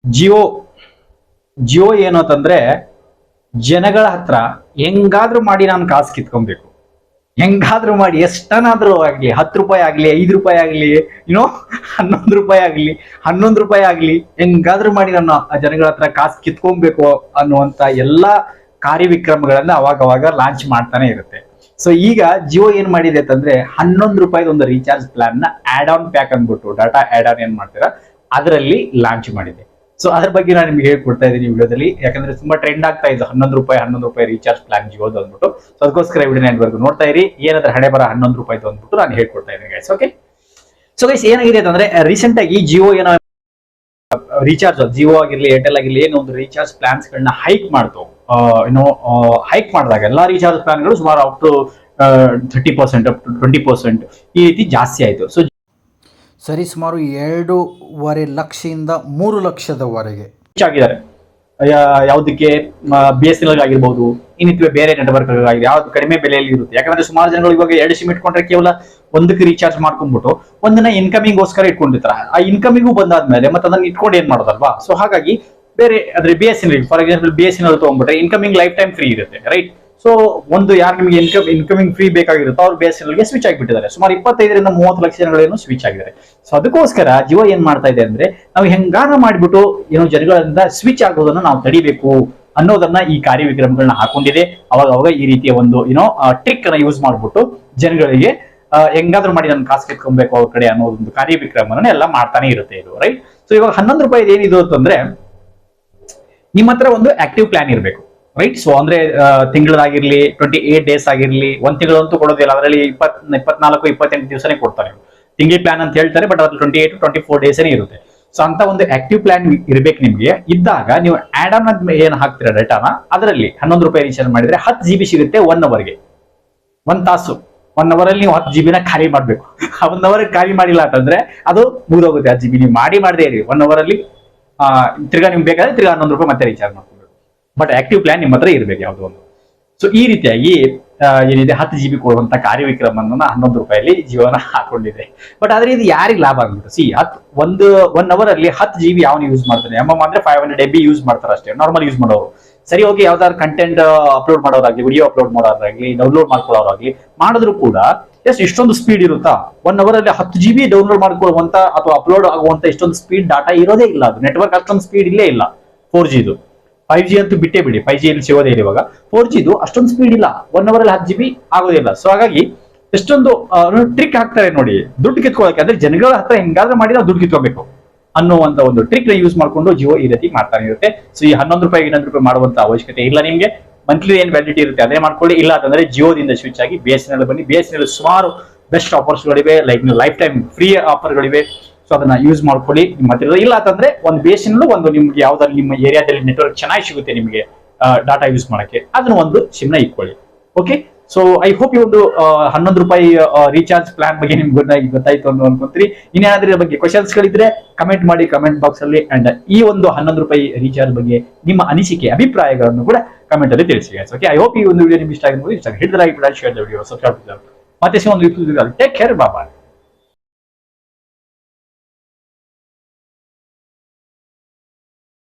ಜಿಯೋ ಜಿಯೋ ಏನು ಅಂತಂದ್ರೆ ಜನಗಳ ಹತ್ರ ಹೆಂಗಾದ್ರೂ ಮಾಡಿ ನಾನು ಕಾಸು ಕಿತ್ಕೊಬೇಕು, ಹೆಂಗಾದ್ರೂ ಮಾಡಿ ಎಷ್ಟನಾದ್ರೂ ಆಗ್ಲಿ, 10 ರೂಪಾಯಿ ಆಗ್ಲಿ, 5 ರೂಪಾಯಿ ಆಗ್ಲಿ, 11 ರೂಪಾಯಿ ಆಗ್ಲಿ, 11 ರೂಪಾಯಿ ಆಗ್ಲಿ, ಹೆಂಗಾದ್ರೂ ಮಾಡಿ ನಾನು ಆ ಜನಗಳ ಹತ್ರ ಕಾಸು ಕಿತ್ಕೊಬೇಕು ಅನ್ನುವಂತ ಎಲ್ಲಾ ಕಾರ್ಯವಿಕ್ರಮಗಳನ್ನ ಅವಾಗ ಲಾಂಚ್ ಮಾಡ್ತಾನೆ ಇರುತ್ತೆ. ಸೊ ಈಗ ಜಿಯೋ ಏನ್ ಮಾಡಿದೆ ಅಂತಂದ್ರೆ 11 ರೂಪಾಯಿದ ಒಂದು ರೀಚಾರ್ಜ್ ಪ್ಲಾನ್ ನ ಆಡ್ ಆನ್ ಪ್ಯಾಕ್ ಅಂದ್ಬಿಟ್ಟು ಡಾಟಾ ಆಡ್ ಆನ್ ಏನ್ ಮಾಡ್ತೀರಾ ಅದರಲ್ಲಿ ಲಾಂಚ್ ಮಾಡಿದೆ. ಸೊ ಅದ್ರ ಬಗ್ಗೆ ನಾನು ನಿಮ್ಗೆ ಹೇಳ್ಕೊಡ್ತಾ ಇದ್ದೀನಿ ವಿಡಿಯೋದಲ್ಲಿ, ಯಾಕಂದ್ರೆ ತುಂಬಾ ಟ್ರೆಂಡ್ ಆಗ್ತಾ ಇದೆ 11 ರೂಪಾಯಿ ರೀಚಾರ್ಜ್ ಪ್ಲಾನ್ ಜಿಯೋದು ಅಂದ್ಬಿಟ್ಟು. ಸೊ ಅದಕ್ಕೋಸ್ಕರ ವಿಡಿಯೋ ನೆಟ್ವರ್ಕ್ ನೋಡ್ತಾ ಇರಿ, ಏನಾದ್ರೆ ಹಣೆ ಬರ 11 ರೂಪಾಯಿ ಅಂದ್ಬಿಟ್ಟು ನಾನು ಹೇಳ್ಕೊಡ್ತಾ ಇದ್ದೀನಿ ಗೈಸ್. ಓಕೆ, ಸೊ ಗೈಸ್ ಏನಾಗಿದೆ ಅಂತಂದ್ರೆ ರೀಸೆಂಟ್ ಆಗಿ ಜಿಯೋ ಏನೋ ರೀಚಾರ್ಜ್, ಜಿಯೋ ಆಗಿರ್ಲಿ ಏರ್ಟೆಲ್ ಆಗಿರ್ಲಿ ಏನೋ ಒಂದು ರೀಚಾರ್ಜ್ ಪ್ಲಾನ್ಸ್ ಗಳನ್ನ ಹೈಕ್ ಮಾಡ್ತು. ಹೈಕ್ ಮಾಡಿದಾಗ ಎಲ್ಲಾ ರೀಚಾರ್ಜ್ ಪ್ಲಾನ್ಗಳು ಸುಮಾರು ಅಪ್ ಟು 30%, ಅಪ್ ಟು 20% ಈ ರೀತಿ ಜಾಸ್ತಿ ಆಯ್ತು. ಸೊ ಸರಿ ಸುಮಾರು 2.5 ಲಕ್ಷದಿಂದ 3 ಲಕ್ಷದವರೆಗೆ ಆಗಿದ್ದಾರೆ. ಯಾವುದಕ್ಕೆ BSNL ಆಗಿರ್ಬೋದು, ಇನ್ನಿತ್ವೆ ಬೇರೆ ನೆಟ್ವರ್ಕ್ ಆಗಿದೆ, ಯಾವ್ದು ಕಡಿಮೆ ಬೆಲೆಯಲ್ಲಿ ಇರುತ್ತೆ. ಯಾಕಂದ್ರೆ ಸುಮಾರು ಜನಗಳು ಇವಾಗ 2 ಸಿಮ್ ಇಟ್ಕೊಂಡ್ರೆ ಕೇವಲ ಒಂದಕ್ಕೆ ರೀಚಾರ್ಜ್ ಮಾಡ್ಕೊಂಡ್ಬಿಟ್ಟು ಒಂದನ್ನ ಇನ್ಕಮಿಂಗ್ಗೋಸ್ಕರ ಇಟ್ಕೊಂಡಿರ್ತಾರೆ. ಆ ಇನ್ಕಮಿಂಗು ಬಂದಾದ್ಮೇಲೆ ಮತ್ತೆ ಅದನ್ನ ಇಟ್ಕೊಂಡು ಏನ್ ಮಾಡೋದಲ್ವಾ. ಸೊ ಹಾಗಾಗಿ ಬೇರೆ ಅದ್ರ BSNL, ಫಾರ್ ಎಕ್ಸಾಂಪಲ್ BSNL ತಗೊಂಡ್ಬಿಟ್ರೆ ಇನ್ಕಮಿಂಗ್ ಲೈಫ್ ಟೈಮ್ ಫ್ರೀ ಇರುತ್ತೆ, ರೈಟ್. ಸೊ ಒಂದು ಯಾರು ನಿಮಗೆ ಇನ್ಕಮಿಂಗ್ ಫ್ರೀ ಬೇಕಾಗಿರುತ್ತೋ ಅವ್ರು BSNL ಗೆ ಸ್ವಿಚ್ ಆಗಿಬಿಟ್ಟಿದ್ದಾರೆ. ಸುಮಾರು 25ರಿಂದ 30 ಲಕ್ಷ ಜನಗಳೇನು ಸ್ವಿಚ್ ಆಗಿದ್ದಾರೆ. ಸೊ ಅದಕ್ಕೋಸ್ಕರ ಜಿಯೋ ಏನ್ ಮಾಡ್ತಾ ಇದೆ ಅಂದ್ರೆ ನಾವು ಹೆಂಗಾನ ಮಾಡ್ಬಿಟ್ಟು ಏನೋ ಜನಗಳಿಂದ ಸ್ವಿಚ್ ಆಗೋದನ್ನ ನಾವು ತಡಿಬೇಕು ಅನ್ನೋದನ್ನ ಈ ಕಾರ್ಯವಿಕ್ರಮಗಳನ್ನ ಹಾಕೊಂಡಿದೆ. ಅವಾಗ ಈ ರೀತಿಯ ಒಂದು ಟ್ರಿಕ್ ಅನ್ನ ಯೂಸ್ ಮಾಡ್ಬಿಟ್ಟು ಜನಗಳಿಗೆ ಹೆಂಗಾದ್ರೂ ಮಾಡಿ ನಾನು ಕಾಸು ಕಿತ್ಕೊಬೇಕು ಅವ್ರ ಕಡೆ ಅನ್ನೋದೊಂದು ಕಾರ್ಯವಿಕ್ರಮನ ಎಲ್ಲ ಮಾಡ್ತಾನೆ ಇರುತ್ತೆ ಇದು, ರೈಟ್. ಸೊ ಇವಾಗ 11 ರೂಪಾಯಿ ಏನಿದು ಅಂತಂದ್ರೆ ನಿಮ್ಮ ಹತ್ರ ಒಂದು ಆಕ್ಟಿವ್ ಪ್ಲಾನ್ ಇರಬೇಕು, ರೈಟ್. ಸೊ ಅಂದ್ರೆ ತಿಂಗಳಾಗಿರ್ಲಿ, 28 ಡೇಸ್ ಆಗಿರ್ಲಿ, ಒಂದ್ ತಿಂಗಳಂತೂ ಕೊಡೋದಿಲ್ಲ, ಅದರಲ್ಲಿ 24, 28 ದಿವಸನೇ ಕೊಡ್ತಾರೆ. ತಿಂಗಳ ಪ್ಲಾನ್ ಅಂತ ಹೇಳ್ತಾರೆ, ಬಟ್ ಅದ್ರಲ್ಲಿ 28 to 24 ಡೇಸೇ ಇರುತ್ತೆ. ಸೊ ಅಂತ ಒಂದು ಆಕ್ಟಿವ್ ಪ್ಲಾನ್ ಇರ್ಬೇಕು ನಿಮ್ಗೆ. ಇದ್ದಾಗ ನೀವು ಆಡ್ ಆನ್ ಏನ್ ಹಾಕ್ತೀರಾ ಡೇಟಾನ, ಅದರಲ್ಲಿ 11 ರೂಪಾಯಿ ರೀಚಾರ್ಜ್ ಮಾಡಿದ್ರೆ 10 GB ಸಿಗುತ್ತೆ 1 ಅವರ್ಗೆ. 1 ತಾಸು, 1 ಅವರಲ್ಲಿ ನೀವು 10 GB ನ ಖಾಲಿ ಮಾಡ್ಬೇಕು. 1 ಅವರ್ ಖಾಲಿ ಮಾಡಿಲ್ಲ ಅಂತಂದ್ರೆ ಅದು ಮುಗಿದೋಗುತ್ತೆ. 10 GB ನೀವು ಮಾಡದೇ ಇರಿ, 1 ಅವರಲ್ಲಿ ತಿರ್ಗಾ ನಿಮ್ಗೆ ಬೇಕಾದ್ರೆ ತಿರ್ಗಾ 11 ರೂಪಾಯಿ ಮತ್ತೆ ರೀಚಾರ್ಜ್ ಮಾಡ್ಕೊಬೇಕು. ಬಟ್ ಆಕ್ಟಿವ್ ಪ್ಲಾನ್ ನಿಮ್ಮ ಹತ್ರ ಇರ್ಬೇಕು ಯಾವ್ದು ಒಂದು. ಸೊ ಈ ರೀತಿಯಾಗಿ ಏನಿದೆ 10 GB ಕೊಡುವಂತ ಕಾರ್ಯವಿಕ್ರಮನ್ನ 11 ರೂಪಾಯಲ್ಲಿ ಜೀವನ ಹಾಕೊಂಡಿದೆ. ಬಟ್ ಆದ್ರೆ ಇದು ಯಾರಿಗೆ ಲಾಭ ಆಗ್ಬಿಟ್ಟು, ಒನ್ ಅವರ್ ಅಲ್ಲಿ 10 GB ಯಾವನು ಯೂಸ್ ಮಾಡ್ತಾನೆ, ಅಂದ್ರೆ 500 MB ಯೂಸ್ ಮಾಡ್ತಾರೆ ಅಷ್ಟೇ ನಾರ್ಮಲ್ ಯೂಸ್ ಮಾಡೋರು. ಸರಿ, ಹೋಗಿ ಯಾವ್ದಾದ್ರು ಕಂಟೆಂಟ್ ಅಪ್ಲೋಡ್ ಮಾಡೋರಾಗ್ಲಿ, ವಿಡಿಯೋ ಅಪ್ಲೋಡ್ ಮಾಡೋರಾಗ್ಲಿ, ಡೌನ್ಲೋಡ್ ಮಾಡ್ಕೊಳ್ಳೋರಾಗ್ಲಿ ಮಾಡಿದ್ರು ಕೂಡ ಇಷ್ಟೊಂದು ಸ್ಪೀಡ್ ಇರುತ್ತಾ? 1 ಅವರ್ ಅಲ್ಲಿ 10 GB ಡೌನ್ಲೋಡ್ ಮಾಡ್ಕೊಳ್ಳುವಂತ ಅಥವಾ ಅಪ್ಲೋಡ್ ಆಗುವಂತ ಇಷ್ಟೊಂದು ಸ್ಪೀಡ್ ಡಾಟಾ ಇರೋದೇ ಇಲ್ಲ. ಅದು ನೆಟ್ವರ್ಕ್ ಅಷ್ಟೊಂದು ಸ್ಪೀಡ್ ಇಲ್ಲೇ ಇಲ್ಲ. 4G 5G ಅಂತೂ ಬಿಟ್ಟೇ ಬಿಡಿ, 5G ಇಲ್ಲಿ ಸಿಗೋದೇ ಇಲ್ಲ ಇವಾಗ. 4G ಅಷ್ಟೊಂದು ಸ್ಪೀಡ್ ಇಲ್ಲ, 1 ಅವರ್ ಅಲ್ಲಿ 10 GB ಆಗೋದಿಲ್ಲ. ಸೊ ಹಾಗಾಗಿ ಎಷ್ಟೊಂದು ಟ್ರಿಕ್ ಹಾಕ್ತಾರೆ ನೋಡಿ ದುಡ್ಡು ಕಿತ್ಕೊಳ್ಳೋಕೆ. ಅಂದ್ರೆ ಜನಗಳ ಹತ್ರ ಹೆಂಗಾದ್ರೂ ಮಾಡಿ ನಾವು ದುಡ್ಡು ಕಿತ್ಕೋಬೇಕು ಅನ್ನುವಂತ ಒಂದು ಟ್ರಿಕ್ ನ ಯೂಸ್ ಮಾಡ್ಕೊಂಡು ಜಿಯೋ ಈ ರೀತಿ ಮಾಡ್ತಾನೆ ಇರುತ್ತೆ. ಸೊ ಈ 11 ರೂಪಾಯಿ 11 ರೂಪಾಯಿ ಮಾಡುವಂತ ಅವಶ್ಯಕತೆ ಇಲ್ಲ ನಿಮ್ಗೆ. ಮಂತ್ಲಿ ಏನ್ ವ್ಯಾಲಿಡಿಟಿ ಇರುತ್ತೆ ಅದೇ ಮಾಡ್ಕೊಳ್ಳಿ. ಇಲ್ಲ ಅಂತಂದ್ರೆ ಜಿಯೋದಿಂದ ಸ್ವಿಚ್ ಆಗಿ BSNL ಬನ್ನಿ. BSNL ಸುಮಾರು ಬೆಸ್ಟ್ ಆಫರ್ಸ್ಗಳಿವೆ, ಲೈಕ್ ಲೈಫ್ ಟೈಮ್ ಫ್ರೀ ಆಫರ್ಗಳಿವೆ. ಸೊ ಅದನ್ನ ಯೂಸ್ ಮಾಡ್ಕೊಳ್ಳಿ ನಿಮ್ಮ ಹತ್ರ. ಇಲ್ಲ ಅಂತಂದ್ರೆ ಒಂದು BSNL ಒಂದು ನಿಮ್ಗೆ ಯಾವ್ದಾದ್ರು ನಿಮ್ಮ ಏರಿಯಾದಲ್ಲಿ ನೆಟ್ವರ್ಕ್ ಚೆನ್ನಾಗಿ ಸಿಗುತ್ತೆ ನಿಮಗೆ ಡಾಟಾ ಯೂಸ್ ಮಾಡಕ್ಕೆ, ಅದನ್ನ ಒಂದು ಸಿಮ್ ನ ಇಟ್ಕೊಳ್ಳಿ. ಓಕೆ, ಸೊ ಐ ಹೋಪ್ ಈ ಒಂದು 11 ರೂಪಾಯಿ ರೀಚಾರ್ಜ್ ಪ್ಲಾನ್ ಬಗ್ಗೆ ನಿಮ್ಗೆ ಗೊತ್ತಾಯ್ತು ಅಂತ ಅನ್ಕೊಂತೀರಿ. ಇನ್ನೇನಾದ್ರೂ ಬಗ್ಗೆ ಕ್ವಶನ್ಸ್ ಗಳಿದ್ರೆ ಕಮೆಂಟ್ ಮಾಡಿ ಕಮೆಂಟ್ ಬಾಕ್ಸ್ ಅಲ್ಲಿ. ಅಂಡ್ ಈ ಒಂದು 11 ರೂಪಾಯಿ ರೀಚಾರ್ಜ್ ಬಗ್ಗೆ ನಿಮ್ಮ ಅನಿಸಿಕೆ ಅಭಿಪ್ರಾಯಗಳನ್ನು ಕೂಡ ಕಮೆಂಟ್ ಅಲ್ಲಿ ತಿಳಿಸಿ. ಓಕೆ, ಐ ಹೋಪ್ ಈ ಒಂದು ವಿಡಿಯೋ ನಿಮ್ಗೆ ಇಷ್ಟ ಆಗಿರ್ಬೋದು. ಇಷ್ಟ ಹಿಡಿದ like, share the video, subscribe. ಮತ್ತೆ ಒಂದು ಟೇಕ್ ಕೇರ್, ಬಾಯ್.